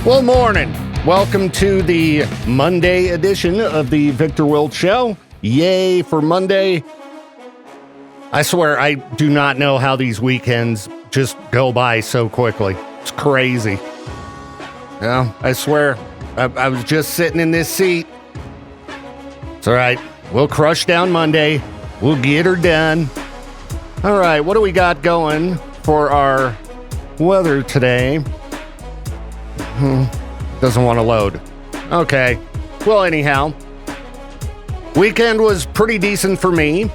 Well, morning. Welcome to the Monday edition of the Victor Wilt Show. Yay for Monday. I swear, I do not know how these weekends just go by so quickly. It's crazy. Yeah, I swear, I was just sitting in this seat. It's all right. We'll crush down Monday. We'll get her done. All right, what do we got going for our weather today? Doesn't want to load. Okay. Well, anyhow, weekend was pretty decent for me.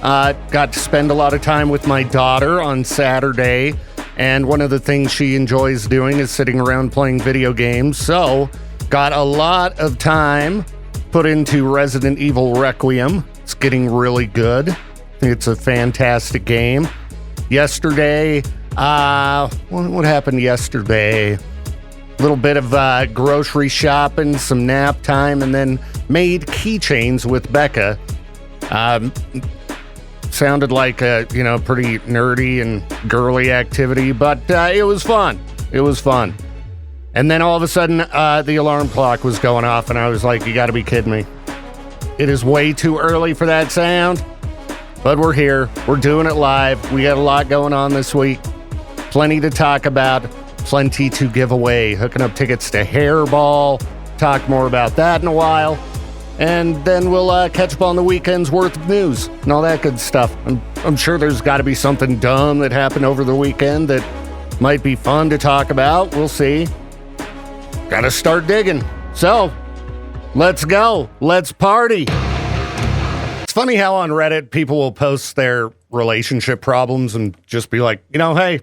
Got to spend a lot of time with my daughter on Saturday, and one of the things she enjoys doing is sitting around playing video games. So, got a lot of time put into Resident Evil Requiem. It's getting really good. I think it's a fantastic game. Yesterday, what happened yesterday? A little bit of grocery shopping, some nap time, and then made keychains with Becca. Sounded like a, pretty nerdy and girly activity, but it was fun. It was fun. And then all of a sudden, the alarm clock was going off, and I was like, you gotta be kidding me. It is way too early for that sound, but we're here. We're doing it live. We got a lot going on this week. Plenty to talk about. Plenty to give away. Hooking up tickets to Hairball. Talk more about that in a while. And then we'll catch up on the weekend's worth of news and all that good stuff. I'm sure there's got to be something dumb that happened over the weekend that might be fun to talk about. We'll see. Got to start digging. So, let's go. Let's party. It's funny how on Reddit people will post their relationship problems and just be like, hey,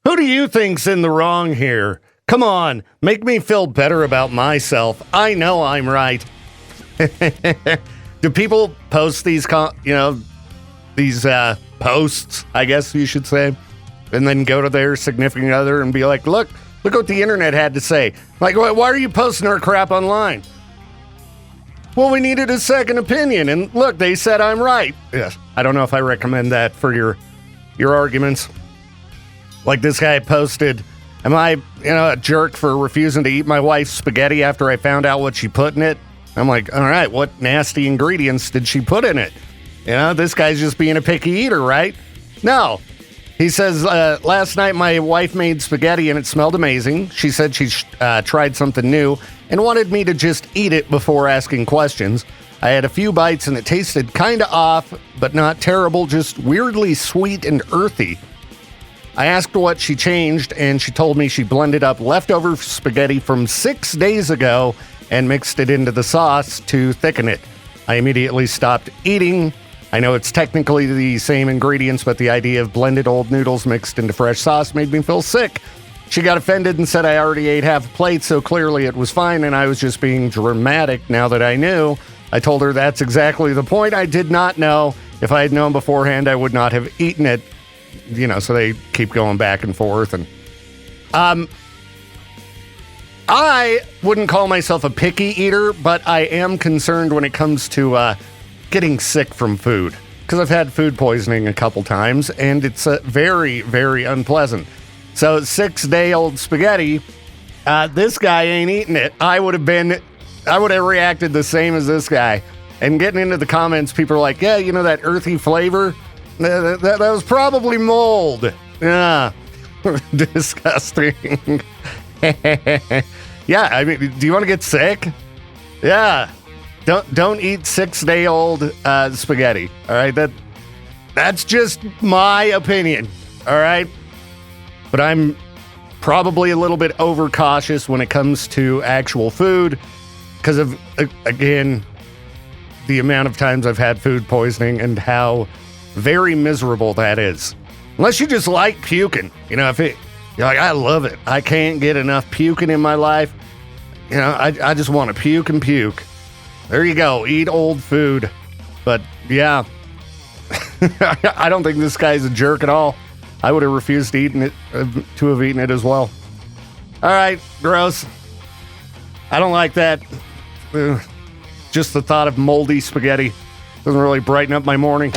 who do you think's in the wrong here? Come on, make me feel better about myself. I know I'm right. Do people post these, posts, I guess you should say, and then go to their significant other and be like, look what the internet had to say. Like, why are you posting our crap online? Well, we needed a second opinion, and look, they said I'm right. Yes, I don't know if I recommend that for your arguments. Like this guy posted, am I, a jerk for refusing to eat my wife's spaghetti after I found out what she put in it? I'm like, all right, what nasty ingredients did she put in it? This guy's just being a picky eater, right? No. He says, last night my wife made spaghetti and it smelled amazing. She said she tried something new and wanted me to just eat it before asking questions. I had a few bites and it tasted kind of off, but not terrible, just weirdly sweet and earthy. I asked what she changed, and she told me she blended up leftover spaghetti from 6 days ago and mixed it into the sauce to thicken it. I immediately stopped eating. I know it's technically the same ingredients, but the idea of blended old noodles mixed into fresh sauce made me feel sick. She got offended and said I already ate half a plate, so clearly it was fine, and I was just being dramatic now that I knew. I told her that's exactly the point. I did not know. If I had known beforehand, I would not have eaten it. So they keep going back and forth. And I wouldn't call myself a picky eater, but I am concerned when it comes to getting sick from food. Because I've had food poisoning a couple times, and it's very, very unpleasant. So 6-day-old spaghetti, this guy ain't eating it. I would have reacted the same as this guy. And getting into the comments, people are like, yeah, that earthy flavor? That was probably mold. Yeah. Disgusting. Yeah, I mean, do you want to get sick? Yeah. Don't eat 6-day-old spaghetti. All right? That's just my opinion. All right? But I'm probably a little bit overcautious when it comes to actual food because of, again, the amount of times I've had food poisoning and how very miserable that is. Unless you just like puking. If you're like, I love it. I can't get enough puking in my life. I just want to puke and puke. There you go. Eat old food. But yeah, I don't think this guy's a jerk at all. I would have refused to have eaten it as well. All right, gross. I don't like that. Just the thought of moldy spaghetti doesn't really brighten up my morning.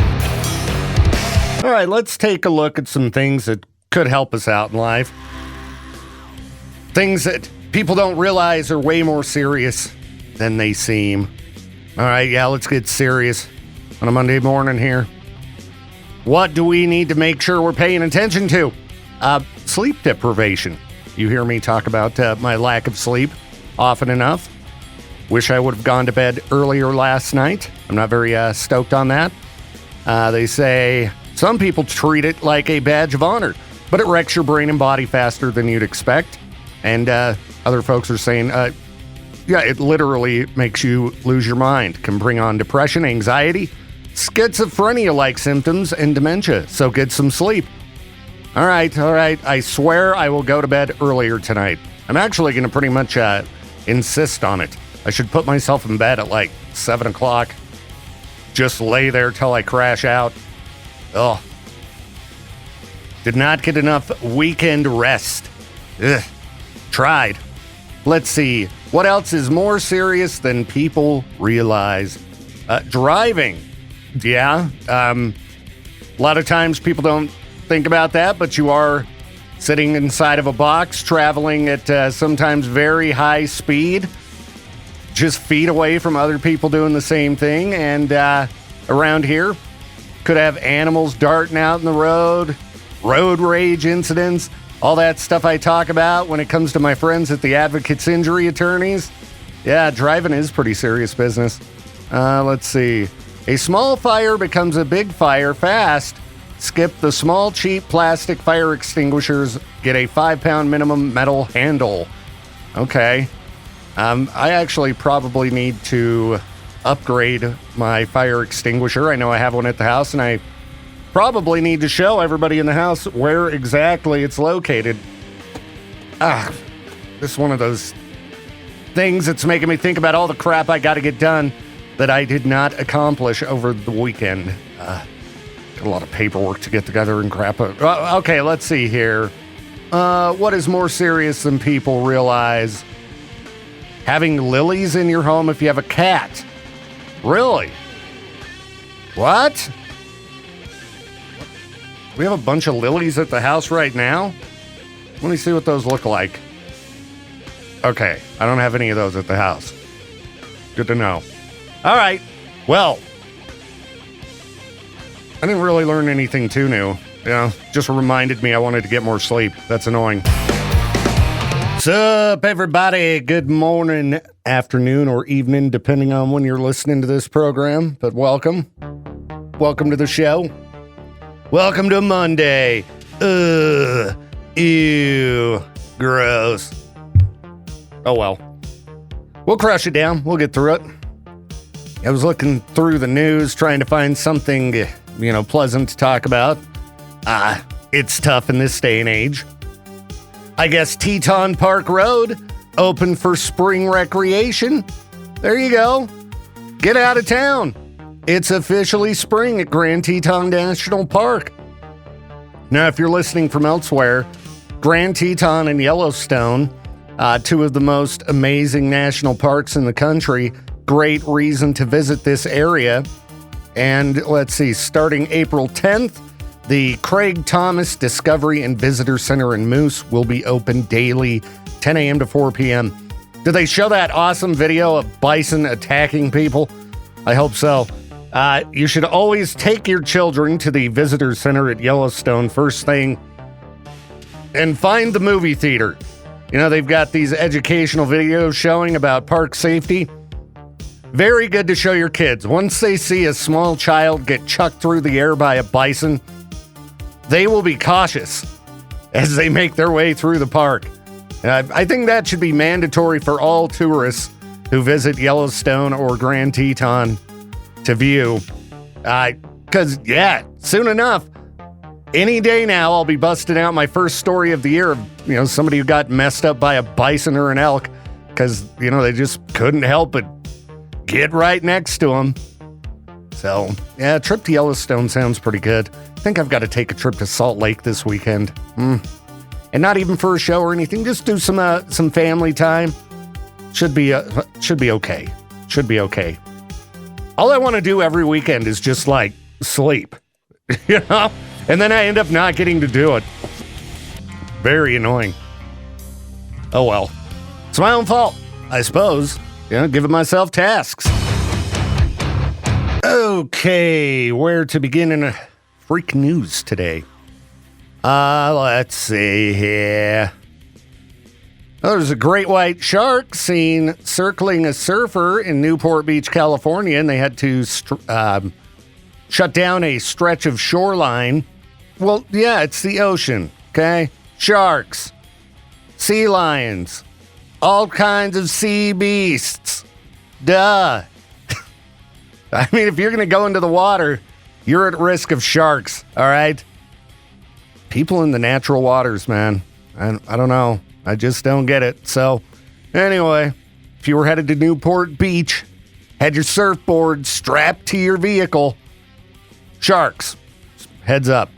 All right, let's take a look at some things that could help us out in life. Things that people don't realize are way more serious than they seem. All right, yeah, let's get serious on a Monday morning here. What do we need to make sure we're paying attention to? Sleep deprivation. You hear me talk about my lack of sleep often enough. Wish I would have gone to bed earlier last night. I'm not very stoked on that. They say some people treat it like a badge of honor, but it wrecks your brain and body faster than you'd expect. And other folks are saying, yeah, it literally makes you lose your mind. Can bring on depression, anxiety, schizophrenia-like symptoms, and dementia. So get some sleep. All right. I swear I will go to bed earlier tonight. I'm actually going to pretty much insist on it. I should put myself in bed at like 7 o'clock. Just lay there till I crash out. Ugh. Did not get enough weekend rest. Ugh. Tried. Let's see. What else is more serious than people realize? Driving. Yeah. A lot of times people don't think about that, but you are sitting inside of a box, traveling at sometimes very high speed, just feet away from other people doing the same thing. And around here, could have animals darting out in the road rage incidents, all that stuff I talk about when it comes to my friends at the Advocates Injury Attorneys. Yeah, driving is pretty serious business. Let's see. A small fire becomes a big fire fast. Skip the small, cheap plastic fire extinguishers. Get a 5-pound minimum metal handle. Okay. I actually probably need to upgrade my fire extinguisher. I know I have one at the house, and I probably need to show everybody in the house where exactly it's located. This is one of those things that's making me think about all the crap I got to get done that I did not accomplish over the weekend. A lot of paperwork to get together and crap. Okay, let's see here. What is more serious than people realize? Having lilies in your home if you have a cat. Really? What? We have a bunch of lilies at the house right now? Let me see what those look like. Okay, I don't have any of those at the house. Good to know. All right, well, I didn't really learn anything too new. Just reminded me I wanted to get more sleep. That's annoying. What's up, everybody? Good morning, afternoon, or evening, depending on when you're listening to this program. But welcome. Welcome to the show. Welcome to Monday. Ugh. Ew. Gross. Oh, well. We'll crush it down. We'll get through it. I was looking through the news, trying to find something, pleasant to talk about. It's tough in this day and age. I guess Teton Park Road, open for spring recreation. There you go. Get out of town. It's officially spring at Grand Teton National Park. Now, if you're listening from elsewhere, Grand Teton and Yellowstone, two of the most amazing national parks in the country, great reason to visit this area. And let's see, starting April 10th, the Craig Thomas Discovery and Visitor Center in Moose will be open daily, 10 a.m. to 4 p.m. Did they show that awesome video of bison attacking people? I hope so. You should always take your children to the Visitor Center at Yellowstone first thing and find the movie theater. They've got these educational videos showing about park safety. Very good to show your kids. Once they see a small child get chucked through the air by a bison, they will be cautious as they make their way through the park. I think that should be mandatory for all tourists who visit Yellowstone or Grand Teton to view. Because, soon enough, any day now, I'll be busting out my first story of the year of, somebody who got messed up by a bison or an elk because, they just couldn't help but get right next to them. So, a trip to Yellowstone sounds pretty good. I think I've got to take a trip to Salt Lake this weekend. And not even for a show or anything, just do some family time. Should be okay. Should be okay. All I want to do every weekend is just sleep, and then I end up not getting to do it. Very annoying. Oh well. It's my own fault, I suppose. Giving myself tasks. Okay, where to begin in freak news today? Let's see here. Oh, there's a great white shark seen circling a surfer in Newport Beach, California, and they had to shut down a stretch of shoreline. Well, yeah, it's the ocean, okay? Sharks, sea lions, all kinds of sea beasts. Duh. I mean, if you're going to go into the water, you're at risk of sharks, all right? People in the natural waters, man. I don't know. I just don't get it. So, anyway, if you were headed to Newport Beach, had your surfboard strapped to your vehicle, sharks. Heads up.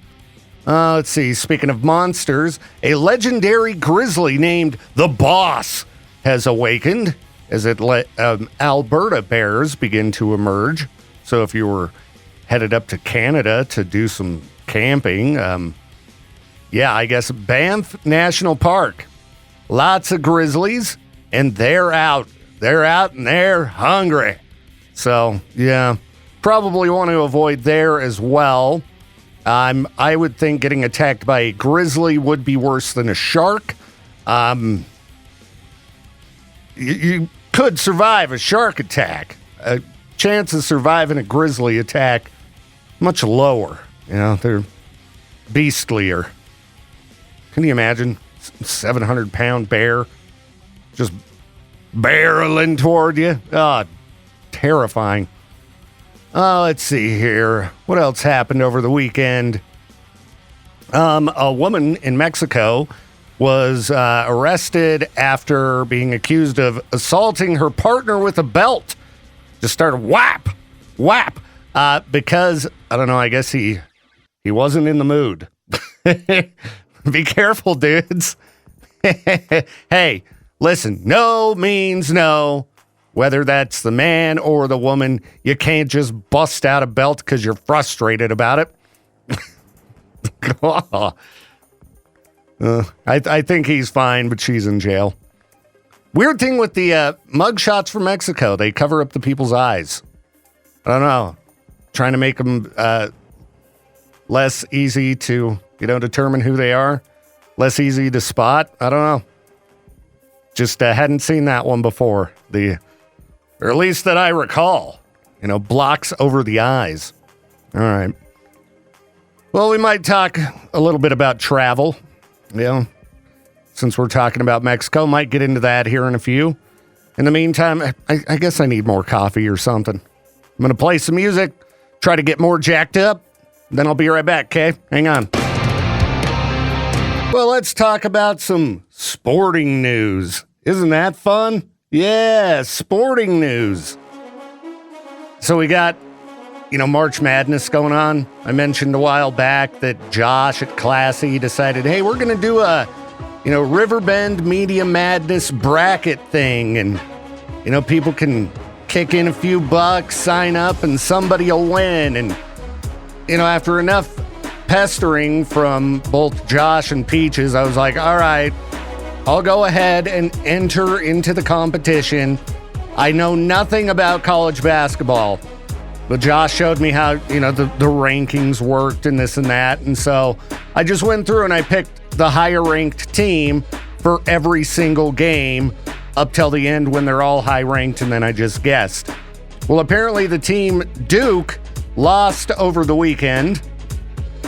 Let's see. Speaking of monsters, a legendary grizzly named the Boss has awakened as Alberta bears begin to emerge. So if you were headed up to Canada to do some camping, I guess Banff National Park. Lots of grizzlies, and they're out. They're out and they're hungry. So, yeah, probably want to avoid there as well. I would think getting attacked by a grizzly would be worse than a shark. You could survive a shark attack. Chance of surviving a grizzly attack, much lower. They're beastlier. Can you imagine? 700-pound bear just barreling toward you. Terrifying. Let's see here. What else happened over the weekend? A woman in Mexico was arrested after being accused of assaulting her partner with a belt. Just started whap, because, I don't know, I guess he wasn't in the mood. Be careful, dudes. Hey, listen, no means no. Whether that's the man or the woman, you can't just bust out a belt because you're frustrated about it. I think he's fine, but she's in jail. Weird thing with the mug shots from Mexico. They cover up the people's eyes. I don't know. Trying to make them less easy to, determine who they are. Less easy to spot. I don't know. Just hadn't seen that one before. Or at least that I recall. Blocks over the eyes. All right. Well, we might talk a little bit about travel. Since we're talking about Mexico, might get into that here in a few. In the meantime, I guess I need more coffee or something. I'm going to play some music, try to get more jacked up. Then I'll be right back, okay? Hang on. Well, let's talk about some sporting news. Isn't that fun? Yeah, sporting news. So we got, March Madness going on. I mentioned a while back that Josh at Classy decided, hey, we're going to do a, Riverbend Media Madness bracket thing. And, people can kick in a few bucks, sign up, and somebody will win. And, after enough pestering from both Josh and Peaches, I was like, all right, I'll go ahead and enter into the competition. I know nothing about college basketball, but Josh showed me how, the rankings worked and this and that. And so I just went through and I picked the higher ranked team for every single game up till the end when they're all high ranked, and then I just guessed. Well, apparently the team Duke lost over the weekend,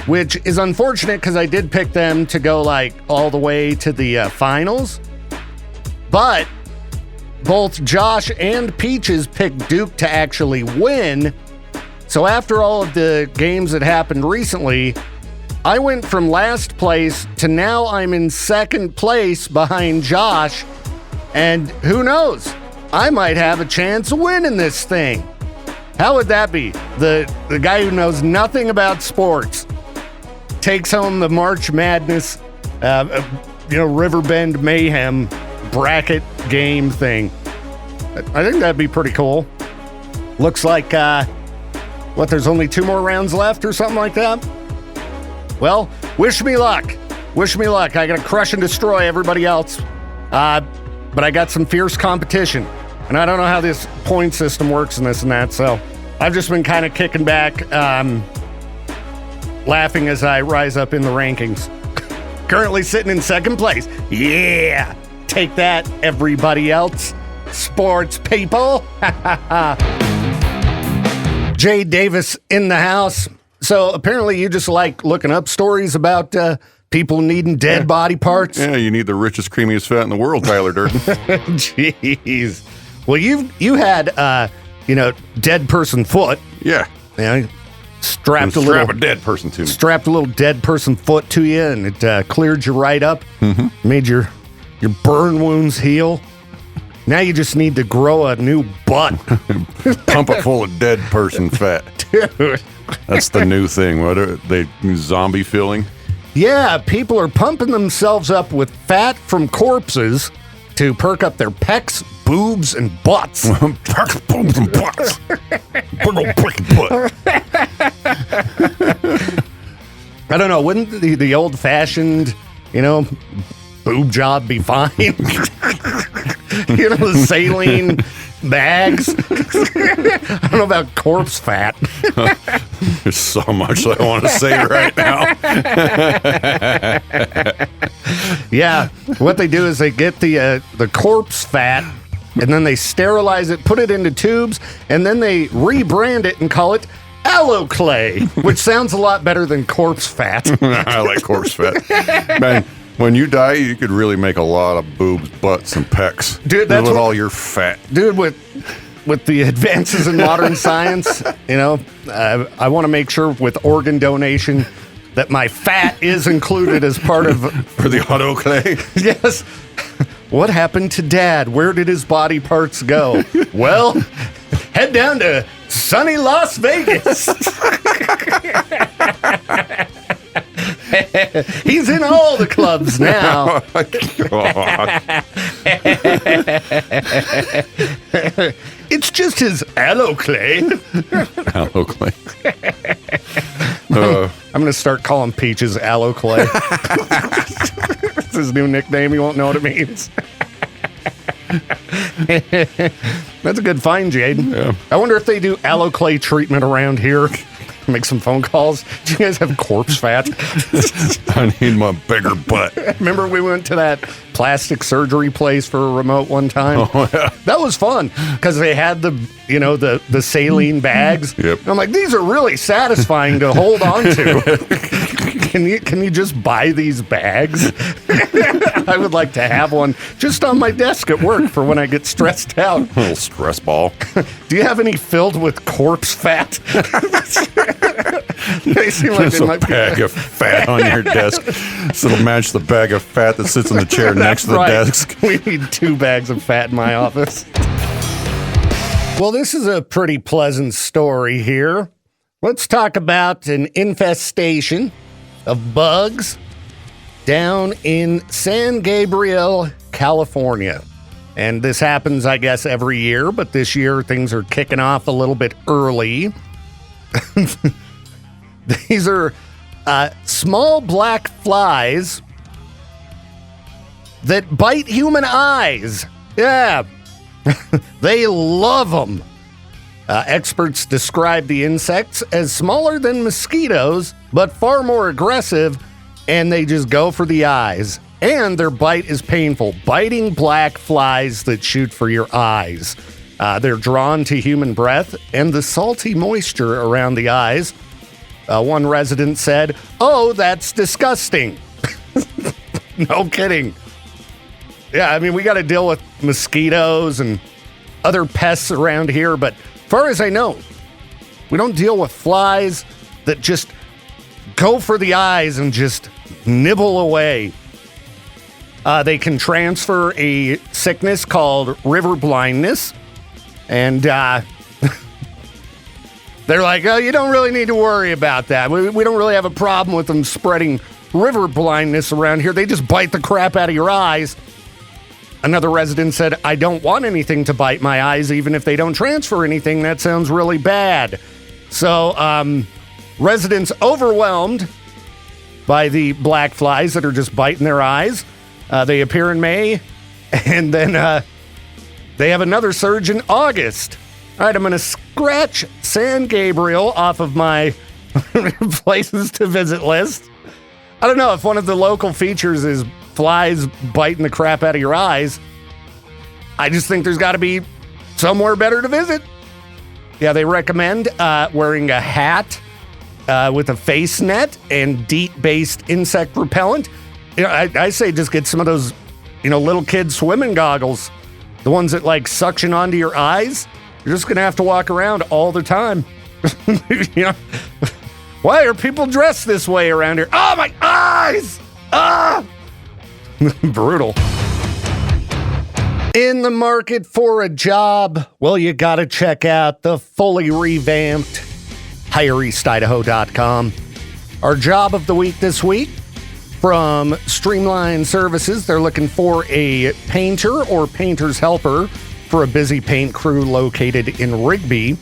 which is unfortunate because I did pick them to go all the way to the finals. But both Josh and Peaches picked Duke to actually win. So after all of the games that happened recently, I went from last place to now I'm in second place behind Josh. And who knows? I might have a chance of winning this thing. How would that be? The guy who knows nothing about sports takes home the March Madness, Riverbend Mayhem bracket game thing. I think that'd be pretty cool. Looks like, there's only 2 more rounds left or something like that? Well, wish me luck. Wish me luck. I gotta crush and destroy everybody else. but I got some fierce competition. And I don't know how this point system works and this and that, so I've just been kind of kicking back, laughing as I rise up in the rankings. Currently sitting in second place. Yeah! Take that, everybody else. Sports people. Jay Davis in the house. So apparently you just like looking up stories about people needing dead body parts. Yeah, you need the richest, creamiest fat in the world, Tyler Durden. Jeez. Well, you had dead person foot. Yeah. Yeah. Strapped a dead person to me. Strapped a little dead person foot to you, and it cleared you right up. Mm-hmm. Made your burn wounds heal. Now you just need to grow a new butt. Pump it full of dead person fat. Dude. That's the new thing. What are they, zombie filling? Yeah, people are pumping themselves up with fat from corpses to perk up their pecs, boobs, and butts. Pecs, boobs, and butts. Big old pricky butt. I don't know, wouldn't the old-fashioned, boob job be fine? The saline bags. I don't know about corpse fat. There's so much I want to say right now. Yeah, what they do is they get the corpse fat, and then they sterilize it, put it into tubes, and then they rebrand it and call it aloe clay, which sounds a lot better than corpse fat. I like corpse fat. Man, when you die, you could really make a lot of boobs, butts, and pecs. Dude, that's with all your fat. Dude, with the advances in modern science, I want to make sure with organ donation that my fat is included as part of... For the autoclave? Yes. What happened to Dad? Where did his body parts go? Well, head down to sunny Las Vegas. He's in all the clubs now. Oh, it's just his aloe clay. Aloe clay. I'm going to start calling Peaches aloe clay. It's his new nickname. You won't know what it means. That's a good find, Jade. Yeah. I wonder if they do aloe clay treatment around here. Make some phone calls. Do you guys have corpse fat? I need my bigger butt. Remember we went to that plastic surgery place for a remote one time? Oh, yeah. That was fun because they had the saline bags. Yep. And I'm like, these are really satisfying to hold on to. Can you just buy these bags? I would like to have one just on my desk at work for when I get stressed out. A little stress ball. Do you have any filled with corpse fat? They seem like There's a bag of fat on your desk. So it'll match the bag of fat that sits in the chair next to the desk. We need 2 bags of fat in my office. Well, this is a pretty pleasant story here. Let's talk about an infestation of bugs down in San Gabriel, California. And this happens, I guess, every year, but this year things are kicking off a little bit early. These are small black flies that bite human eyes. Yeah, they love them. Experts describe the insects as smaller than mosquitoes, but far more aggressive, and they just go for the eyes. And their bite is painful. Biting black flies that shoot for your eyes. They're drawn to human breath and the salty moisture around the eyes. One resident said, "Oh, that's disgusting." No kidding. Yeah, I mean, we got to deal with mosquitoes and other pests around here, but far as I know, we don't deal with flies that just go for the eyes and just nibble away. They can transfer a sickness called river blindness, and they're like, "Oh, you don't really need to worry about that. We don't really have a problem with them spreading river blindness around here. They just bite the crap out of your eyes." Another resident said, "I don't want anything to bite my eyes, even if they don't transfer anything. That sounds really bad." So, residents overwhelmed by the black flies that are just biting their eyes. They appear in May And then they have another surge in August. All right, I'm going to scratch San Gabriel off of my places to visit list. I don't know if one of the local features is flies biting the crap out of your eyes. I just think there's got to be somewhere better to visit. Yeah, they recommend wearing a hat with a face net and DEET-based insect repellent. You know, I say just get some of those, little kid swimming goggles, the ones that like suction onto your eyes. You're just gonna have to walk around all the time. Why are people dressed this way around here? Oh, my eyes! Ah! Brutal. In the market for a job? Well, you gotta check out the fully revamped HireEastIdaho.com. Our job of the week this week from Streamline Services. They're looking for a painter or painter's helper for a busy paint crew located in Rigby.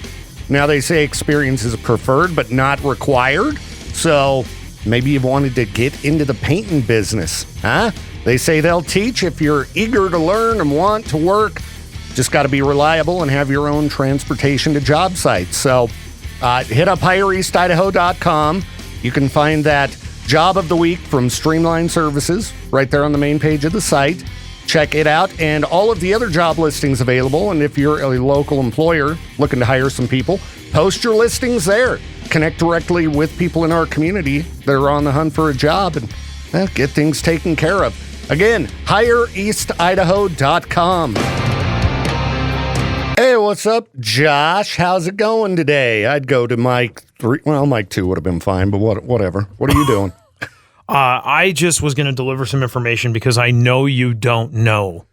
Now, they say experience is preferred but not required. So maybe you've wanted to get into the painting business, huh? They say they'll teach if you're eager to learn and want to work. Just got to be reliable and have your own transportation to job sites. So hit up HireEastIdaho.com. You can find that job of the week from Streamline Services right there on the main page of the site. Check it out and all of the other job listings available. And if you're a local employer looking to hire some people, post your listings there. Connect directly with people in our community that are on the hunt for a job and get things taken care of. Again, HireEastIdaho.com. Hey, what's up, Josh? How's it going today? I'd go to Mike 3. Well, Mike 2 would have been fine, but whatever. What are you doing? I just was going to deliver some information because I know you don't know.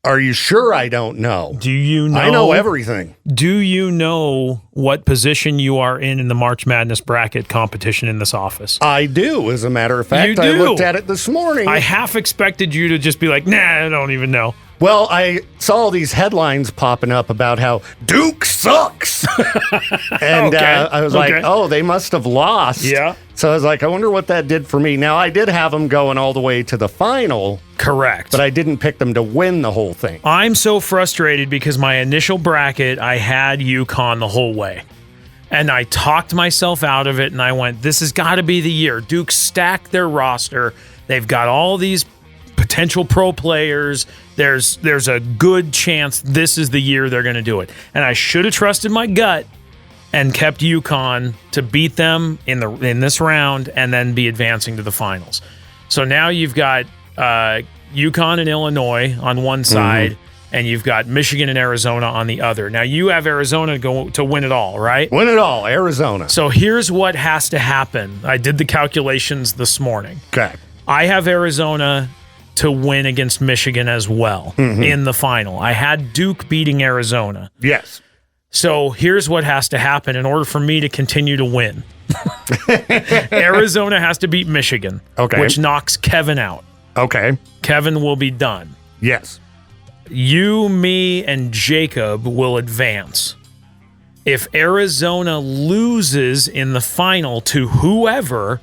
Are you sure I don't know? Do you know? I know everything. Do you know what position you are in the March Madness bracket competition in this office? I do, as a matter of fact. You do? I looked at it this morning. I half expected you to just be like, nah, I don't even know. Well, I saw all these headlines popping up about how Duke sucks. And I was like, oh, they must have lost. Yeah. So I was like, I wonder what that did for me. Now, I did have them going all the way to the final. Correct. But I didn't pick them to win the whole thing. I'm so frustrated because my initial bracket, I had UConn the whole way. And I talked myself out of it, and I went, this has got to be the year. Duke stacked their roster. They've got all these potential pro players. There's a good chance this is the year they're going to do it. And I should have trusted my gut and kept UConn to beat them in this round and then be advancing to the finals. So now you've got UConn and Illinois on one side, and you've got Michigan and Arizona on the other. Now you have Arizona to win it all, right? Win it all, Arizona. So here's what has to happen. I did the calculations this morning. Okay. I have Arizona to win against Michigan as well in the final. I had Duke beating Arizona. Yes. So here's what has to happen in order for me to continue to win. Arizona has to beat Michigan, which knocks Kevin out. Okay. Kevin will be done. Yes. You, me, and Jacob will advance. If Arizona loses in the final to whoever,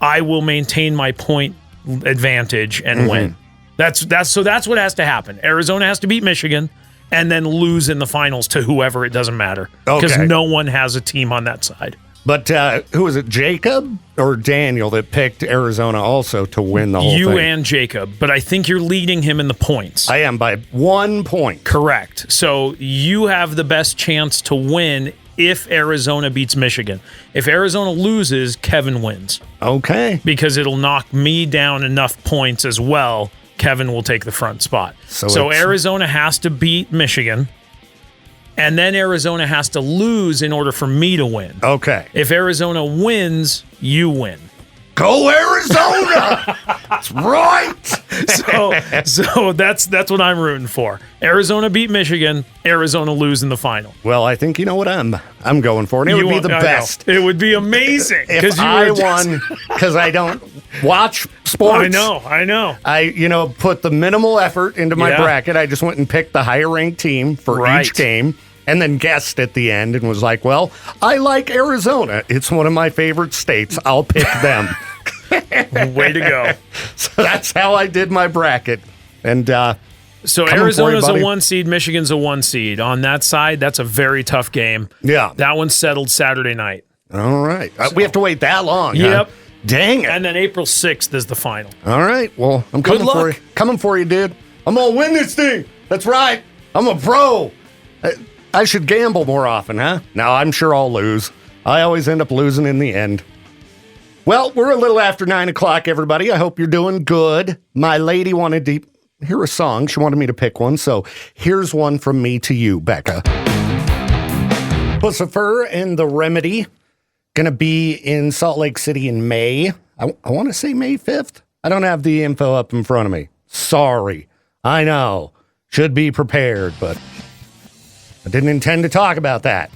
I will maintain my point advantage and win. That's what has to happen. Arizona has to beat Michigan and then lose in the finals to whoever. It doesn't matter because no one has a team on that side. But who was it, Jacob or Daniel, that picked Arizona also to win the whole thing? You and Jacob, but I think you're leading him in the points. I am by 1 point. Correct. So you have the best chance to win if Arizona beats Michigan. If Arizona loses, Kevin wins. Okay. Because it'll knock me down enough points as well. Kevin will take the front spot. So Arizona has to beat Michigan, and then Arizona has to lose in order for me to win. Okay. If Arizona wins, you win. Go Arizona! That's right. So that's what I'm rooting for. Arizona beat Michigan. Arizona lose in the final. Well, I think you know what I'm going for, and it would be the best. It would be amazing if I won, because I don't watch sports. I know. I put the minimal effort into my bracket. I just went and picked the higher ranked team for each game. And then guessed at the end and was like, well, I like Arizona. It's one of my favorite states. I'll pick them. Way to go. So that's how I did my bracket. And So coming for you, Arizona's buddy. a 1 seed, Michigan's a 1 seed. On that side, that's a very tough game. Yeah. That one's settled Saturday night. All right. We have to wait that long. Yep. Huh? Dang it. And then April 6th is the final. All right. Well, I'm Good coming for luck. you. Coming for you, dude. I'm going to win this thing. That's right. I'm a pro. I should gamble more often, huh? No, I'm sure I'll lose. I always end up losing in the end. Well, we're a little after 9 o'clock, everybody. I hope you're doing good. My lady wanted to hear a song. She wanted me to pick one. So here's one from me to you, Becca. Pussifer and the Remedy. Going to be in Salt Lake City in May. I want to say May 5th. I don't have the info up in front of me. Sorry. I know. Should be prepared, but I didn't intend to talk about that.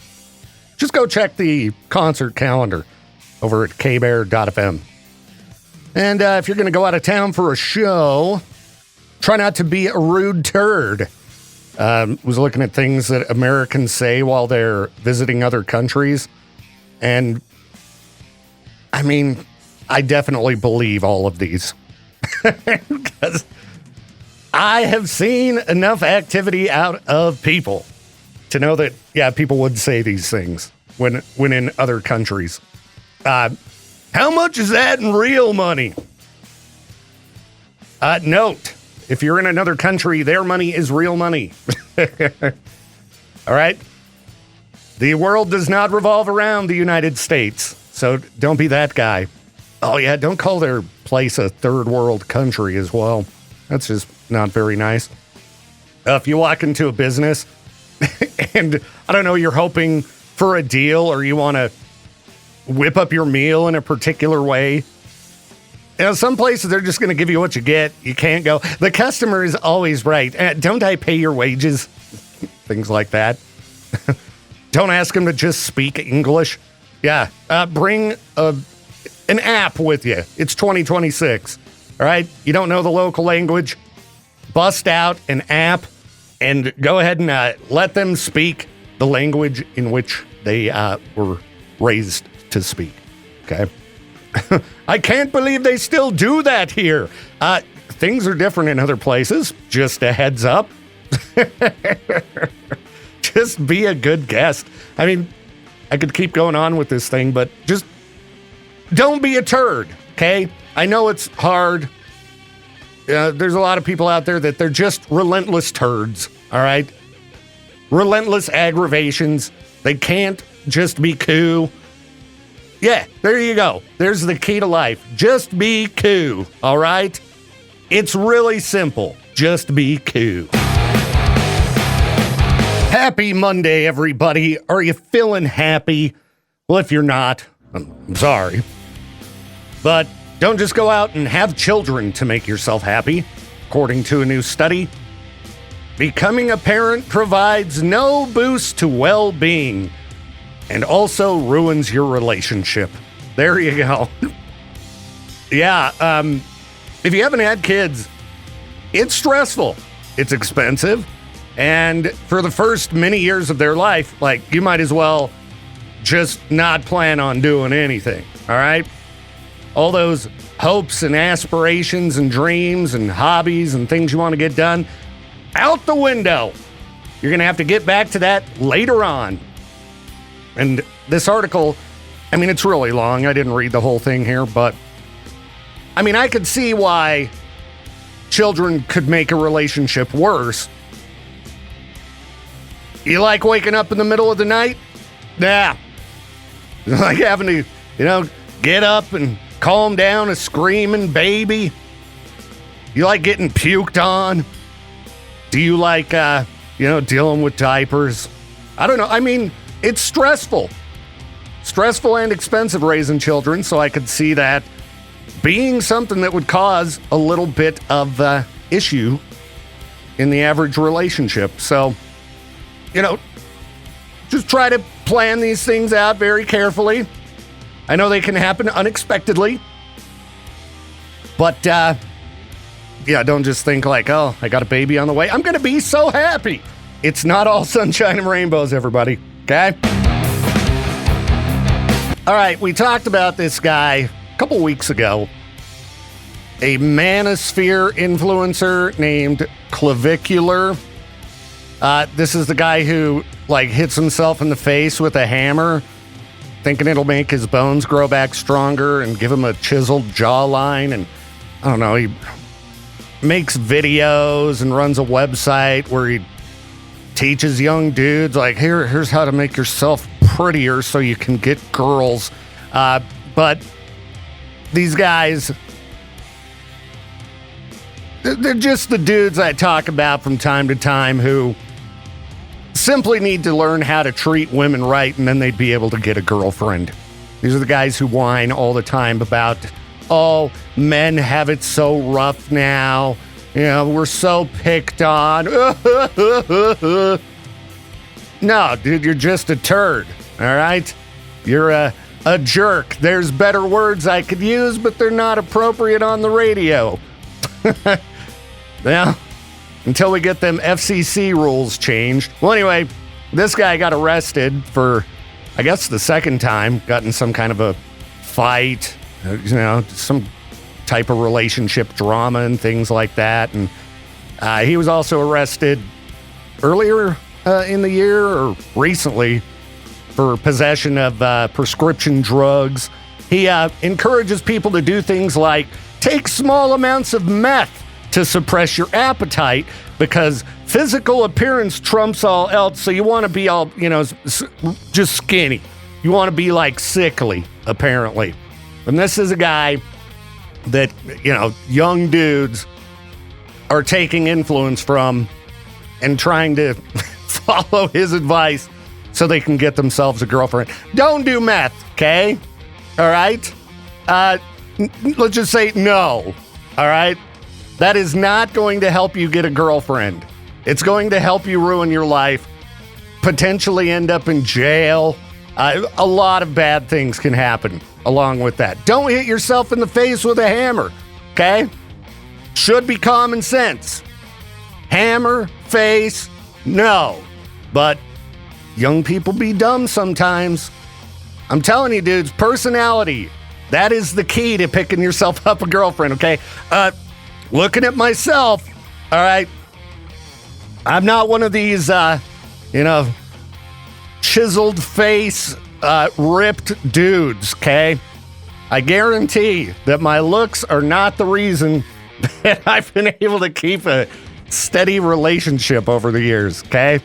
Just go check the concert calendar over at kbear.fm. And if you're going to go out of town for a show, try not to be a rude turd. Was looking at things that Americans say while they're visiting other countries. And, I mean, I definitely believe all of these. Because I have seen enough activity out of people to know that, yeah, people would say these things when in other countries. How much is that in real money? Note, if you're in another country, their money is real money. All right? The world does not revolve around the United States, so don't be that guy. Oh, yeah, don't call their place a third world country as well. That's just not very nice. If you walk into a business and, I don't know, you're hoping for a deal or you want to whip up your meal in a particular way, you know, some places they're just going to give you what you get. You can't go, the customer is always right. Don't I pay your wages? Things like that. Don't ask them to just speak English. Yeah, bring an app with you. It's 2026, all right? You don't know the local language? Bust out an app and go ahead and let them speak the language in which they were raised to speak, okay? I can't believe they still do that here. Things are different in other places. Just a heads up. Just be a good guest. I mean, I could keep going on with this thing, but just don't be a turd, okay? I know it's hard. There's a lot of people out there that they're just relentless turds, all right? Relentless aggravations. They can't just be cool. Yeah, there you go. There's the key to life. Just be cool, all right? It's really simple. Just be cool. Happy Monday, everybody. Are you feeling happy? Well, if you're not, I'm sorry. But don't just go out and have children to make yourself happy. According to a new study, becoming a parent provides no boost to well-being and also ruins your relationship. There you go. Yeah, if you haven't had kids, it's stressful. It's expensive. And for the first many years of their life, like, you might as well just not plan on doing anything, all right? All those hopes and aspirations and dreams and hobbies and things you want to get done, out the window. You're going to have to get back to that later on. And this article, I mean, it's really long. I didn't read the whole thing here, but I mean, I could see why children could make a relationship worse. You like waking up in the middle of the night? Yeah. You like having to, get up and calm down a screaming baby? You like getting puked on? Do you like, dealing with diapers? I don't know. I mean, it's stressful. Stressful and expensive raising children, so I could see that being something that would cause a little bit of issue in the average relationship. So, just try to plan these things out very carefully. I know they can happen unexpectedly. But, don't just think like, oh, I got a baby on the way. I'm going to be so happy. It's not all sunshine and rainbows, everybody. Okay? All right, we talked about this guy a couple weeks ago. a manosphere influencer named Clavicular. This is the guy who hits himself in the face with a hammer, thinking it'll make his bones grow back stronger and give him a chiseled jawline. And I don't know, he makes videos and runs a website where he teaches young dudes here's how to make yourself prettier so you can get girls. But these guys, they're just the dudes I talk about from time to time who simply need to learn how to treat women right, and then they'd be able to get a girlfriend. These are the guys who whine all the time about, oh, men have it so rough now. We're so picked on. No, dude, you're just a turd, all right? You're a jerk. There's better words I could use, but they're not appropriate on the radio. Well, until we get them FCC rules changed. Well, anyway, this guy got arrested for, I guess, the second time, got in some kind of a fight, some type of relationship drama and things like that. And he was also arrested earlier in the year or recently for possession of prescription drugs. He encourages people to do things like take small amounts of meth to suppress your appetite because physical appearance trumps all else. So you want to be all, just skinny. You want to be sickly, apparently. And this is a guy that, young dudes are taking influence from and trying to follow his advice so they can get themselves a girlfriend. Don't do meth, okay? All right? Let's just say no, all right? That is not going to help you get a girlfriend. It's going to help you ruin your life, potentially end up in jail. A lot of bad things can happen along with that. Don't hit yourself in the face with a hammer, okay? Should be common sense. Hammer, face, no. But young people be dumb sometimes. I'm telling you, dudes, personality, that is the key to picking yourself up a girlfriend, okay? Looking at myself, all right, I'm not one of these, chiseled face, ripped dudes, okay? I guarantee that my looks are not the reason that I've been able to keep a steady relationship over the years, okay?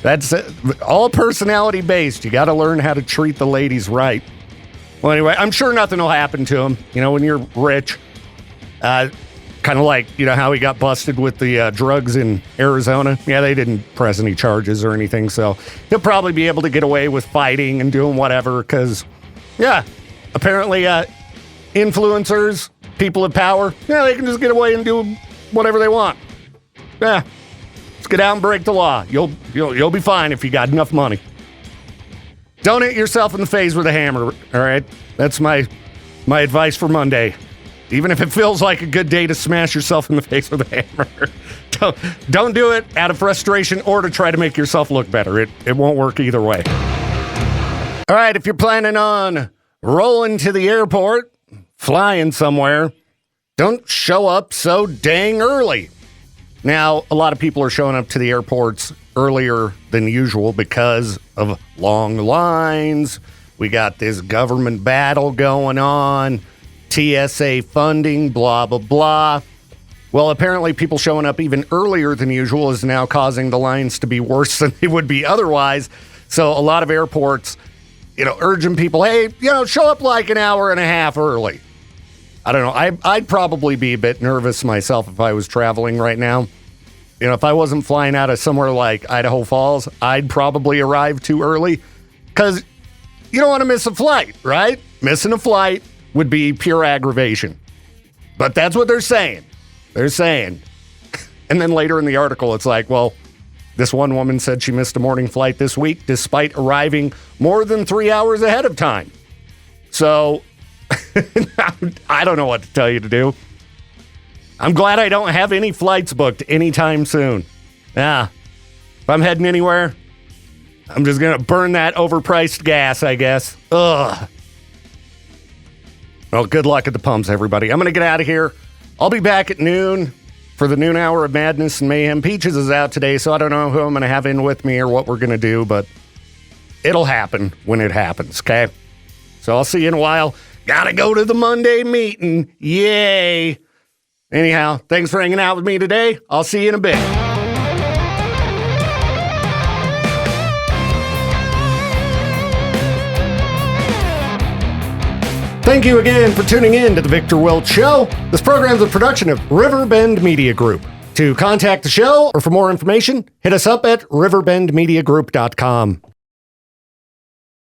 That's all personality based. You got to learn how to treat the ladies right. Well, anyway, I'm sure nothing will happen to him, when you're rich. Kind of like, how he got busted with the drugs in Arizona. Yeah, they didn't press any charges or anything, so he'll probably be able to get away with fighting and doing whatever because, yeah, apparently influencers, people of power, yeah, they can just get away and do whatever they want. Yeah, let's get out and break the law. You'll be fine if you got enough money. Don't hit yourself in the face with a hammer, all right? That's my advice for Monday. Even if it feels like a good day to smash yourself in the face with a hammer. Don't do it out of frustration or to try to make yourself look better. It won't work either way. All right, if you're planning on rolling to the airport, flying somewhere, don't show up so dang early. Now, a lot of people are showing up to the airports earlier than usual because of long lines. We got this government battle going on. TSA funding, blah, blah, blah. Well, apparently people showing up even earlier than usual is now causing the lines to be worse than they would be otherwise. So a lot of airports, urging people, hey, show up like an hour and a half early. I don't know. I'd probably be a bit nervous myself if I was traveling right now. If I wasn't flying out of somewhere like Idaho Falls, I'd probably arrive too early because you don't want to miss a flight, right? Missing a flight would be pure aggravation. But that's what they're saying. They're saying. And then later in the article, it's like, well, this one woman said she missed a morning flight this week despite arriving more than 3 hours ahead of time. So, I don't know what to tell you to do. I'm glad I don't have any flights booked anytime soon. Yeah. If I'm heading anywhere, I'm just going to burn that overpriced gas, I guess. Ugh. Well, good luck at the pumps, everybody. I'm going to get out of here. I'll be back at noon for the noon hour of madness and mayhem. Peaches is out today, so I don't know who I'm going to have in with me or what we're going to do, but it'll happen when it happens, okay? So I'll see you in a while. Gotta go to the Monday meeting. Yay. Anyhow, thanks for hanging out with me today. I'll see you in a bit. Thank you again for tuning in to The Victor Welch Show. This program is a production of Riverbend Media Group. To contact the show or for more information, hit us up at riverbendmediagroup.com.